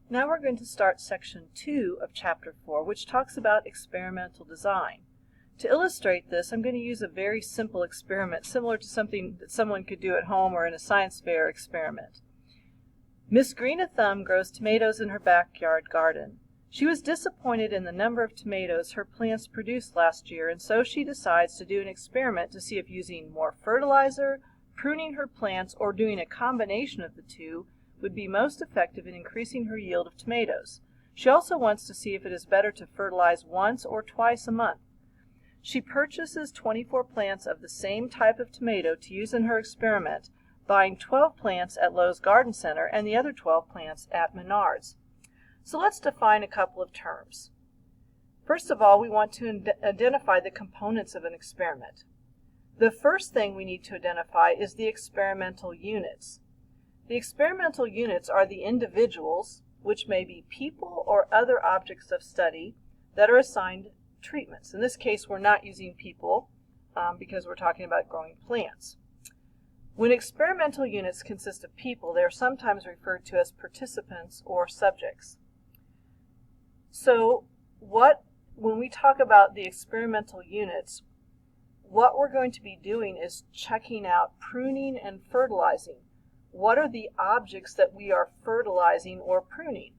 Now we're going to start section 2 of chapter 4, which talks about experimental design. To illustrate this, I'm going to use a very simple experiment similar to something that someone could do at home or in a science fair experiment. Miss Green-a-Thumb grows tomatoes in her backyard garden. She was disappointed in the number of tomatoes her plants produced last year, and so she decides to do an experiment to see if using more fertilizer, pruning her plants, or doing a combination of the two would be most effective in increasing her yield of tomatoes. She also wants to see if it is better to fertilize once or twice a month. She purchases 24 plants of the same type of tomato to use in her experiment, buying 12 plants at Lowe's Garden Center and the other 12 plants at Menards. So let's define a couple of terms. First of all, we want to identify the components of an experiment. The first thing we need to identify is the experimental units. The experimental units are the individuals, which may be people or other objects of study, that are assigned treatments. In this case, we're not using people because we're talking about growing plants. When experimental units consist of people, they are sometimes referred to as participants or subjects. So when we talk about the experimental units, what we're going to be doing is checking out pruning and fertilizing. What are the objects that we are fertilizing or pruning?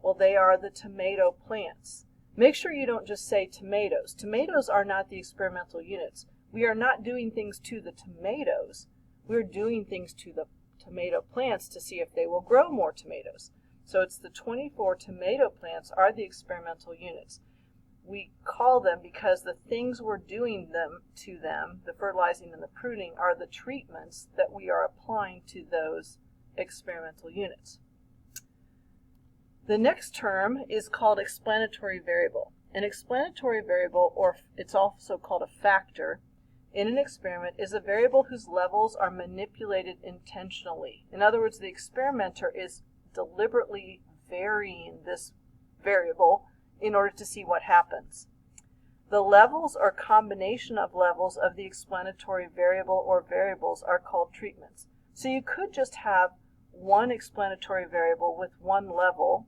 Well, they are the tomato plants. Make sure you don't just say tomatoes. Tomatoes are not the experimental units. We are not doing things to the tomatoes. We're doing things to the tomato plants to see if they will grow more tomatoes. So it's the 24 tomato plants are the experimental units. We call them because the things we're doing to them, the fertilizing and the pruning, are the treatments that we are applying to those experimental units. The next term is called explanatory variable. An explanatory variable, or it's also called a factor, in an experiment is a variable whose levels are manipulated intentionally. In other words, the experimenter is deliberately varying this variable in order to see what happens. The levels or combination of levels of the explanatory variable or variables are called treatments. So you could just have one explanatory variable with one level,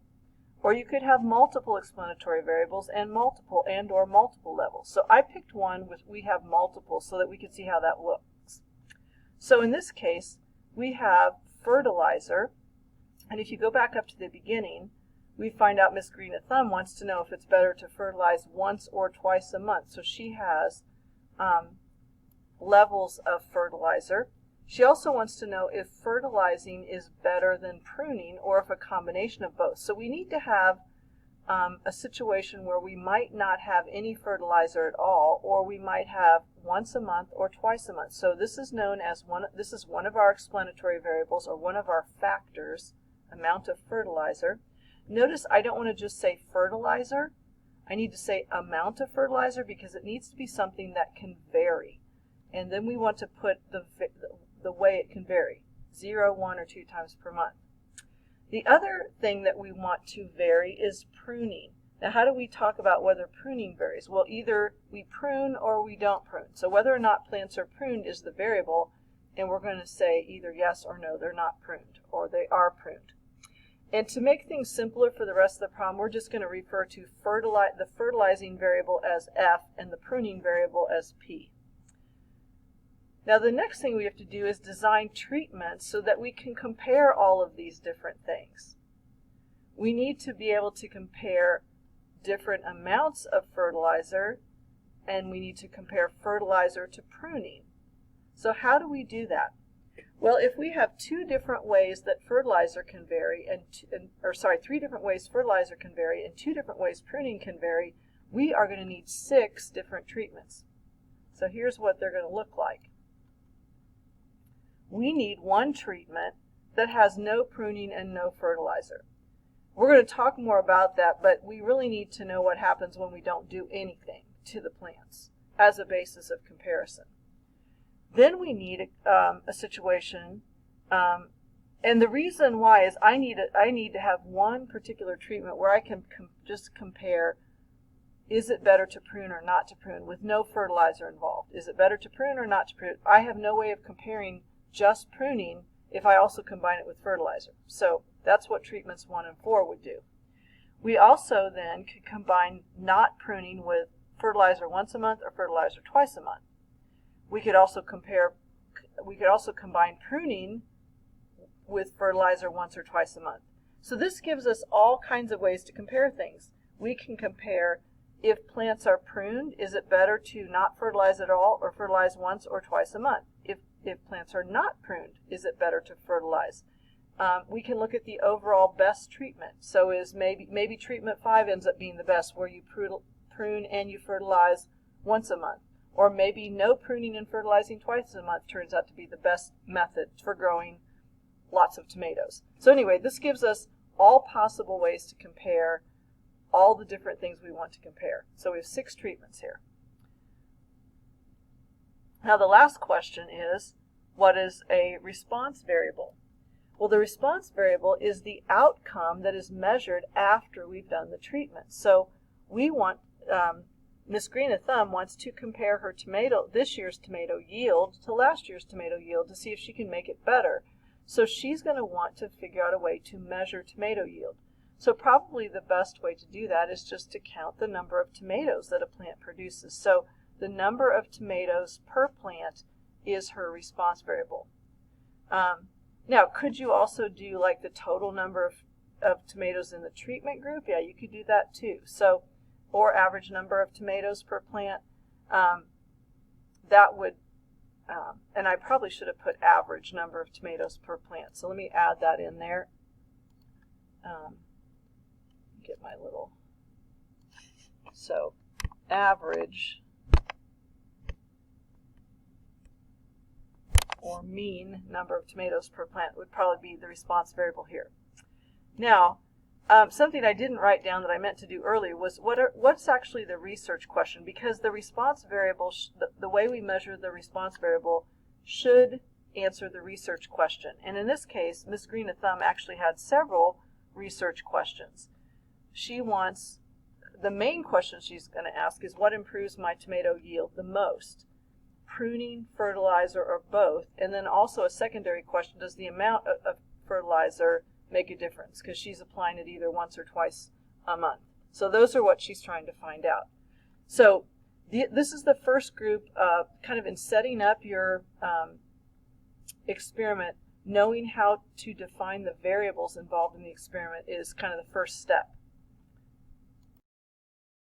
or you could have multiple explanatory variables and multiple levels. So I picked one with we have multiple so that we can see how that looks. So in this case, we have fertilizer, and if you go back up to the beginning, we find out Miss Green-a-Thumb wants to know if it's better to fertilize once or twice a month. So she has levels of fertilizer. She also wants to know if fertilizing is better than pruning or if a combination of both. So we need to have a situation where we might not have any fertilizer at all, or we might have once a month or twice a month. So this is known as this is one of our explanatory variables, or one of our factors, amount of fertilizer. Notice I don't want to just say fertilizer. I need to say amount of fertilizer because it needs to be something that can vary. And then we want to put the way it can vary, 0, 1, or 2 times per month. The other thing that we want to vary is pruning. Now, how do we talk about whether pruning varies? Well, either we prune or we don't prune. So whether or not plants are pruned is the variable, and we're going to say either yes or no, they're not pruned, or they are pruned. And to make things simpler for the rest of the problem, we're just going to refer to the fertilizing variable as F and the pruning variable as P. Now the next thing we have to do is design treatments so that we can compare all of these different things. We need to be able to compare different amounts of fertilizer, and we need to compare fertilizer to pruning. So how do we do that? Well, if we have 2 different ways that fertilizer can vary, or 3 different ways fertilizer can vary and 2 different ways pruning can vary, we are going to need 6 different treatments. So here's what they're going to look like. We need one treatment that has no pruning and no fertilizer. We're going to talk more about that, but we really need to know what happens when we don't do anything to the plants as a basis of comparison. Then we need a situation, and the reason why is I need to have one particular treatment where I can just compare, is it better to prune or not to prune with no fertilizer involved? Is it better to prune or not to prune? I have no way of comparing just pruning if I also combine it with fertilizer. So That's what treatments 1 and 4 would do. We also then could combine not pruning with fertilizer once a month or fertilizer twice a month. We could also combine pruning with fertilizer once or twice a month. So this gives us all kinds of ways to compare things. We can compare if plants are pruned, is it better to not fertilize at all or fertilize once or twice a month? If plants are not pruned, is it better to fertilize? We can look at the overall best treatment. So is maybe treatment 5 ends up being the best, where you prune and you fertilize once a month. Or maybe no pruning and fertilizing twice a month turns out to be the best method for growing lots of tomatoes. So anyway, this gives us all possible ways to compare all the different things we want to compare. So we have 6 treatments here. Now the last question is, what is a response variable? Well, the response variable is the outcome that is measured after we've done the treatment. So we want, Miss Green of Thumb wants to compare her this year's tomato yield to last year's tomato yield to see if she can make it better. So she's going to want to figure out a way to measure tomato yield. So probably the best way to do that is just to count the number of tomatoes that a plant produces. So the number of tomatoes per plant is her response variable. Now, could you also do like the total number of tomatoes in the treatment group? Yeah, you could do that too. So, or average number of tomatoes per plant. That would, and I probably should have put average number of tomatoes per plant. So let me add that in there. Get my little, so average or mean number of tomatoes per plant would probably be the response variable here. Now, something I didn't write down that I meant to do earlier was what's actually the research question, because the response variable, the way we measure the response variable should answer the research question. And in this case, Miss Green of Thumb actually had several research questions. She wants, the main question she's going to ask is, what improves my tomato yield the most? Pruning, fertilizer, or both? And then also a secondary question, does the amount of fertilizer make a difference? Because she's applying it either once or twice a month. So those are what she's trying to find out. So this is the first group, kind of in setting up your experiment. Knowing how to define the variables involved in the experiment is kind of the first step.